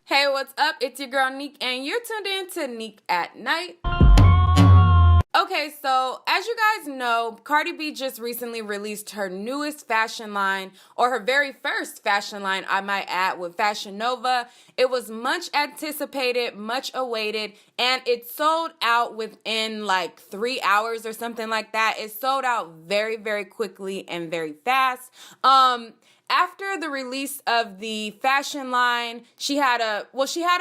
Hey, what's up? It's your girl Neek, and you're tuned in to Neek at Night. Okay, so as you guys know, Cardi B just recently released her newest fashion line, or her very first fashion line, I might add, with Fashion Nova. It was much anticipated, much awaited, and it sold out within like 3 hours or something like that. It sold out very, very quickly and very fast. After the release of the fashion line, she had a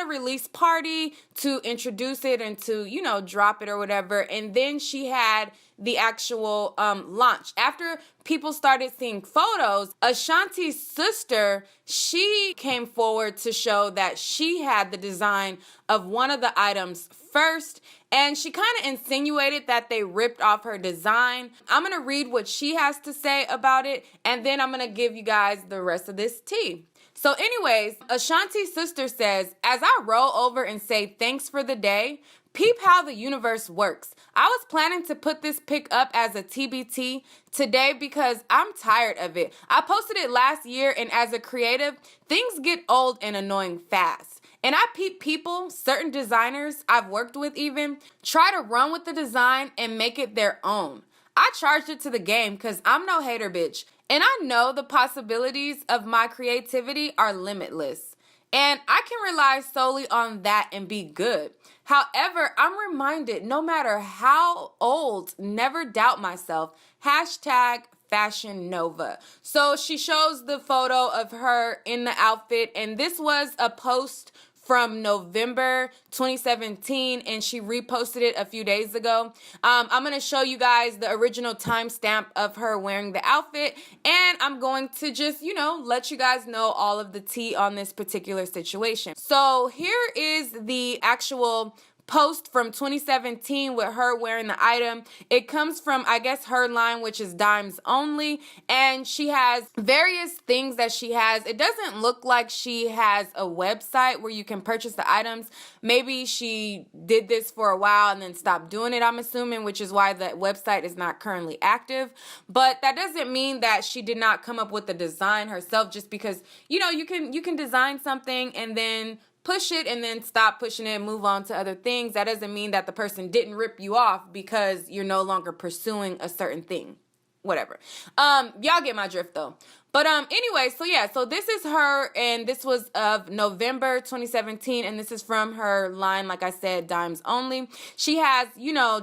release party to introduce it and to, drop it or whatever. And then she had the actual launch. After people started seeing photos, Ashanti's sister, she came forward to show that she had the design of one of the items first, and she kind of insinuated that they ripped off her design. I'm going to read what she has to say about it, and then I'm going to give you guys the rest of this tea. So anyways, Ashanti's sister says, as I roll over and say thanks for the day, peep how the universe works. I was planning to put this pic up as a TBT today because I'm tired of it. I posted it last year, and as a creative, things get old and annoying fast. And I peep people, certain designers I've worked with even, try to run with the design and make it their own. I charged it to the game because I'm no hater bitch. And I know the possibilities of my creativity are limitless. And I can rely solely on that and be good. However, I'm reminded no matter how old, never doubt myself. Hashtag Fashion Nova. So she shows the photo of her in the outfit, and this was a post from November 2017, and she reposted it a few days ago. I'm going to show you guys the original timestamp of her wearing the outfit, and I'm going to just, let you guys know all of the tea on this particular situation. So here is the actual post from 2017 with her wearing the item. It comes from, I guess, her line, which is Dimes Only, and she has various things that she has. It doesn't look like she has a website where you can purchase the items. Maybe she did this for a while and then stopped doing it, I'm assuming, which is why the website is not currently active. But that doesn't mean that she did not come up with the design herself, just because, you can design something and then push it and then stop pushing it and move on to other things. That doesn't mean that the person didn't rip you off because you're no longer pursuing a certain thing. Whatever. Y'all get my drift though. But anyway, so this is her, and this was of November 2017, and this is from her line, like I said, Dimes Only. She has,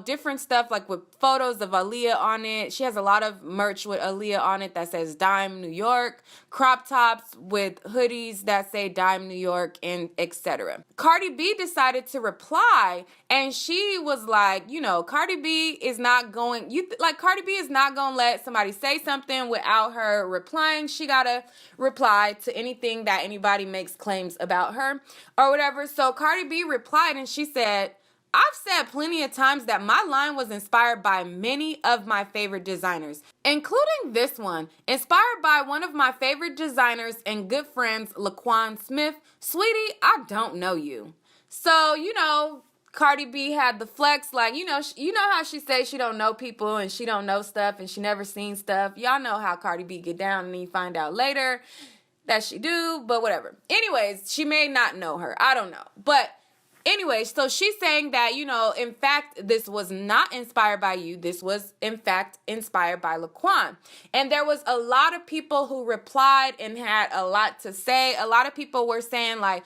different stuff like with photos of Aaliyah on it. She has a lot of merch with Aaliyah on it that says Dime New York, crop tops with hoodies that say Dime New York, and etc. Cardi B decided to reply, and she was like, Cardi B is not going to let somebody say something without her replying. She gotta reply to anything that anybody makes claims about her or whatever. So Cardi B replied, and she said, I've said plenty of times that my line was inspired by many of my favorite designers, including this one, inspired by one of my favorite designers and good friends, Laquan Smith. Sweetie, I don't know you. So, Cardi B had the flex, like, you know how she say she don't know people and she don't know stuff and she never seen stuff. Y'all know how Cardi B get down, and then you find out later that she do, but whatever. Anyways, she may not know her. I don't know. But anyway, so she's saying that, in fact, this was not inspired by you. This was, in fact, inspired by Laquan. And there was a lot of people who replied and had a lot to say. A lot of people were saying, like,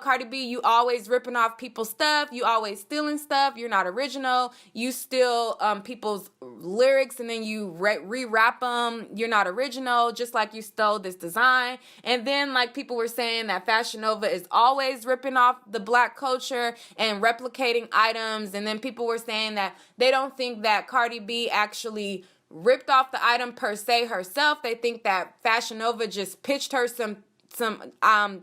Cardi B, you always ripping off people's stuff. You always stealing stuff. You're not original. You steal people's lyrics and then you re-rap them. You're not original, just like you stole this design. And then, like, people were saying that Fashion Nova is always ripping off the black culture and replicating items. And then people were saying that they don't think that Cardi B actually ripped off the item per se herself. They think that Fashion Nova just pitched her some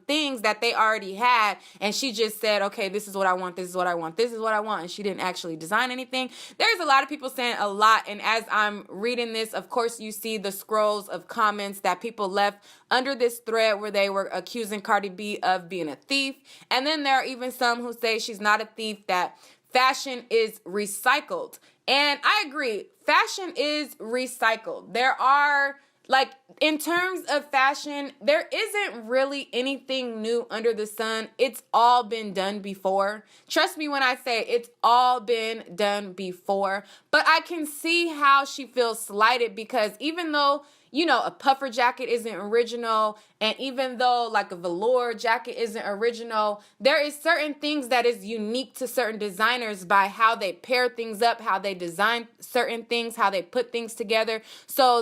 things that they already had, and she just said, okay, this is what I want, this is what I want, this is what I want, and she didn't actually design anything. There's a lot of people saying a lot, and as I'm reading this, of course, you see the scrolls of comments that people left under this thread where they were accusing Cardi B of being a thief, and then there are even some who say she's not a thief, that fashion is recycled. And I agree, fashion is recycled. There are Like, in terms of fashion, there isn't really anything new under the sun. It's all been done before. Trust me when I say it's all been done before. But I can see how she feels slighted because even though, you know, a puffer jacket isn't original, and even though like a velour jacket isn't original, there is certain things that is unique to certain designers by how they pair things up, how they design certain things, how they put things together. So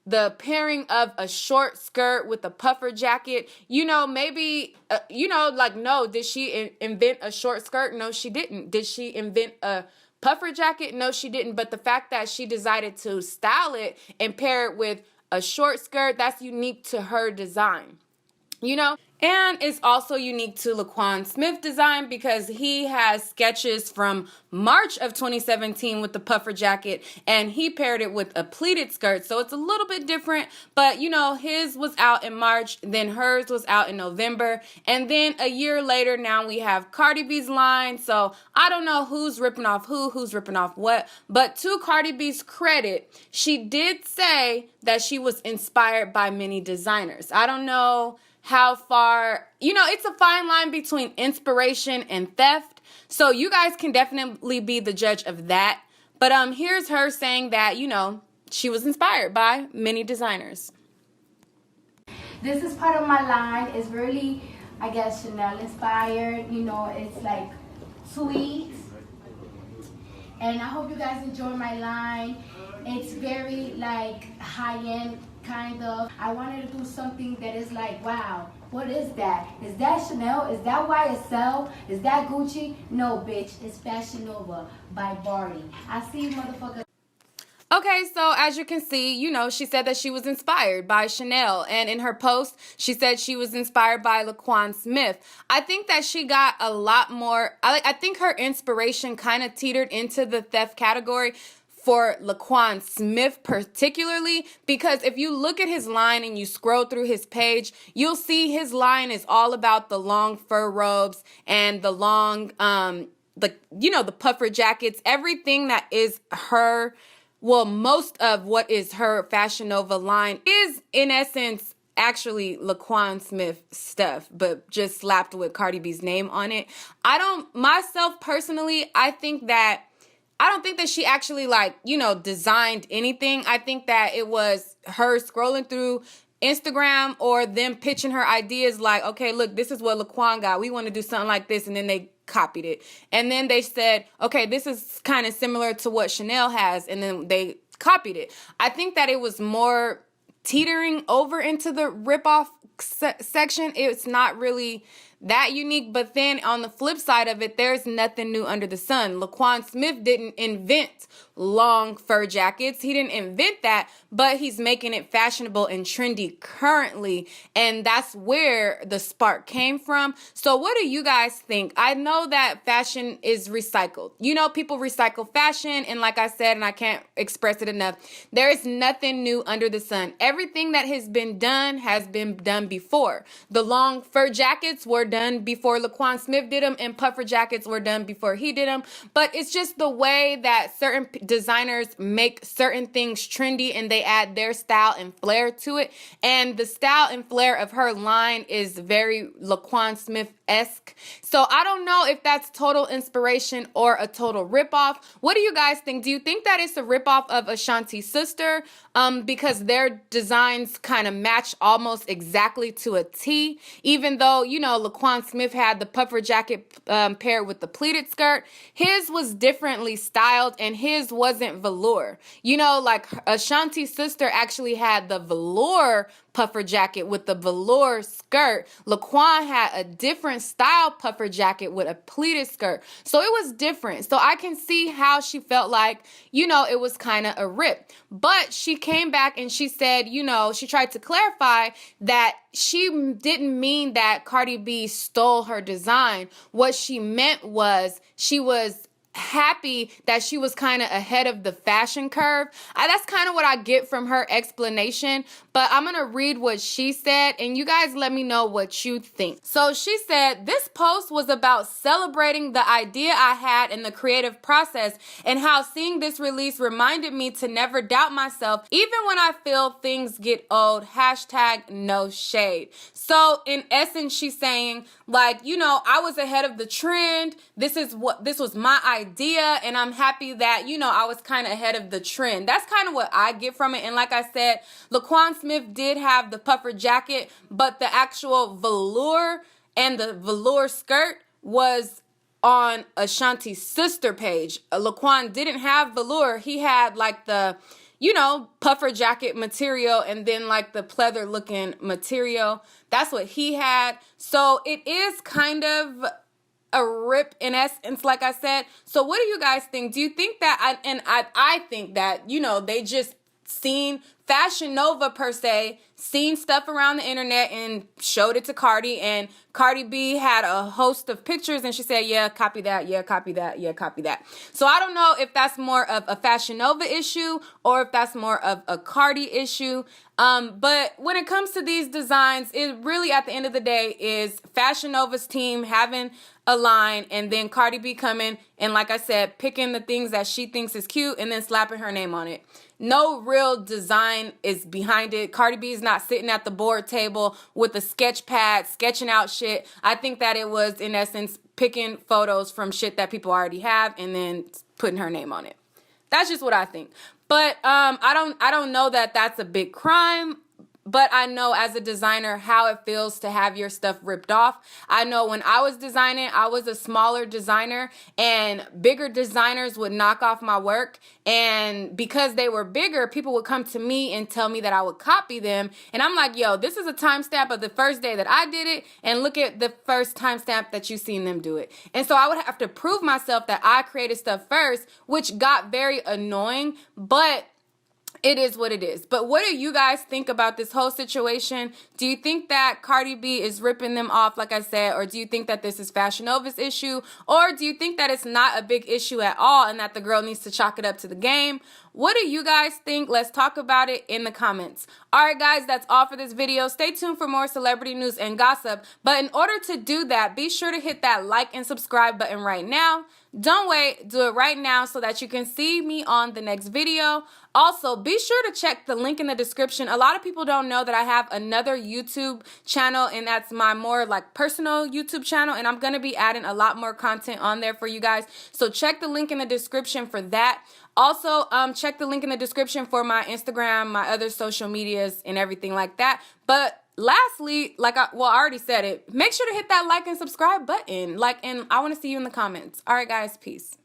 the pairing of a short skirt with a puffer jacket, you know, maybe, like, no, did she invent a short skirt? No, she didn't. Did she invent a puffer jacket? No, she didn't. But the fact that she decided to style it and pair it with a short skirt, that's unique to her design, you know? And it's also unique to Laquan Smith design because he has sketches from March of 2017 with the puffer jacket, and he paired it with a pleated skirt. So it's a little bit different, but you know, his was out in March, then hers was out in November. And then a year later, now we have Cardi B's line. So I don't know who's ripping off who's ripping off what, but to Cardi B's credit, she did say that she was inspired by many designers. I don't know how far, you know, it's a fine line between inspiration and theft. So you guys can definitely be the judge of that. But here's her saying that, you know, she was inspired by many designers. This is part of my line. It's really, I guess, Chanel inspired. You know, it's like sweet. And I hope you guys enjoy my line. It's very like high-end kind of. I wanted to do something that is like, wow, what is that? Is that Chanel? Is that YSL? Is that Gucci? No, bitch, it's Fashion Nova by Barty. I see you motherfuckers. Okay, so as you can see, you know, she said that she was inspired by Chanel. And in her post, she said she was inspired by Laquan Smith. I think that she got a lot more. I think her inspiration kind of teetered into the theft category for Laquan Smith particularly, because if you look at his line and you scroll through his page, you'll see his line is all about the long fur robes and the long, the puffer jackets, everything that is her. Well, most of what is her Fashion Nova line is, in essence, actually Laquan Smith stuff, but just slapped with Cardi B's name on it. Myself personally, I don't think that she actually, like, you know, designed anything. I think that it was her scrolling through Instagram or them pitching her ideas like, okay, look, this is what Laquan got. We want to do something like this. And then they copied it. And then they said, okay, this is kind of similar to what Chanel has. And then they copied it. I think that it was more teetering over into the ripoff section. It's not really that unique. But then on the flip side of it, there's nothing new under the sun. Laquan Smith didn't invent long fur jackets. He didn't invent that, but he's making it fashionable and trendy currently. And that's where the spark came from. So what do you guys think? I know that fashion is recycled. You know, people recycle fashion. And like I said, and I can't express it enough, there is nothing new under the sun. Everything that has been done before. The long fur jackets were done before Laquan Smith did them, and puffer jackets were done before he did them. But it's just the way that certain designers make certain things trendy and they add their style and flair to it. And the style and flair of her line is very Laquan Smith-esque. So I don't know if that's total inspiration or a total ripoff. What do you guys think? Do you think that it's a ripoff of Ashanti's sister? Because their designs kind of match almost exactly to a T, even though, you know, Laquan Smith had the puffer jacket paired with the pleated skirt. His was differently styled and his wasn't velour. You know, like Ashanti's sister actually had the velour puffer jacket with the velour skirt. Laquan had a different style puffer jacket with a pleated skirt. So it was different. So I can see how she felt like, you know, it was kind of a rip. But she came back and she said, you know, she tried to clarify that she didn't mean that Cardi B stole her design. What she meant was she was happy that she was kind of ahead of the fashion curve. That's kind of what I get from her explanation, but I'm going to read what she said and you guys let me know what you think. So she said, this post was about celebrating the idea I had in the creative process and how seeing this release reminded me to never doubt myself even when I feel things get old. Hashtag no shade. So in essence, she's saying like, you know, I was ahead of the trend. This was my idea and I'm happy that, you know, I was kind of ahead of the trend. That's kind of what I get from it. And like I said, Laquan Smith did have the puffer jacket, but the actual velour and the velour skirt was on Ashanti's sister page. Laquan didn't have velour. He had like the, you know, puffer jacket material and then like the pleather looking material. That's what he had. So it is kind of a rip in essence, like I said. So what do you guys think? Do you think that, I think that, you know, they just seen Fashion Nova per se, seen stuff around the internet and showed it to Cardi, and Cardi B had a host of pictures and she said, yeah, copy that, yeah, copy that, yeah, copy that. So I don't know if that's more of a Fashion Nova issue or if that's more of a Cardi issue. But when it comes to these designs, it really at the end of the day is Fashion Nova's team having a line and then Cardi B coming and, like I said, picking the things that she thinks is cute and then slapping her name on it. No real design is behind it. Cardi B is not sitting at the board table with a sketch pad sketching out shit. I think that it was in essence picking photos from shit that people already have and then putting her name on it. That's just what I think. But I don't know that that's a big crime. But I know as a designer how it feels to have your stuff ripped off. I know when I was designing, I was a smaller designer and bigger designers would knock off my work. And because they were bigger, people would come to me and tell me that I would copy them. And I'm like, yo, this is a timestamp of the first day that I did it. And look at the first timestamp that you've seen them do it. And so I would have to prove myself that I created stuff first, which got very annoying. But it is what it is. But what do you guys think about this whole situation? Do you think that Cardi B is ripping them off, like I said, or do you think that this is Fashion Nova's issue? Or do you think that it's not a big issue at all and that the girl needs to chalk it up to the game? What do you guys think? Let's talk about it in the comments. All right, guys, that's all for this video. Stay tuned for more celebrity news and gossip. But in order to do that, be sure to hit that like and subscribe button right now. Don't wait, do it right now so that you can see me on the next video. Also, be sure to check the link in the description. A lot of people don't know that I have another YouTube channel, and that's my more like personal YouTube channel, and I'm going to be adding a lot more content on there for you guys. So check the link in the description for that. Also, check the link in the description for my Instagram, my other social medias, and everything like that. But lastly, I already said it, make sure to hit that like and subscribe button. And I want to see you in the comments. All right, guys, peace.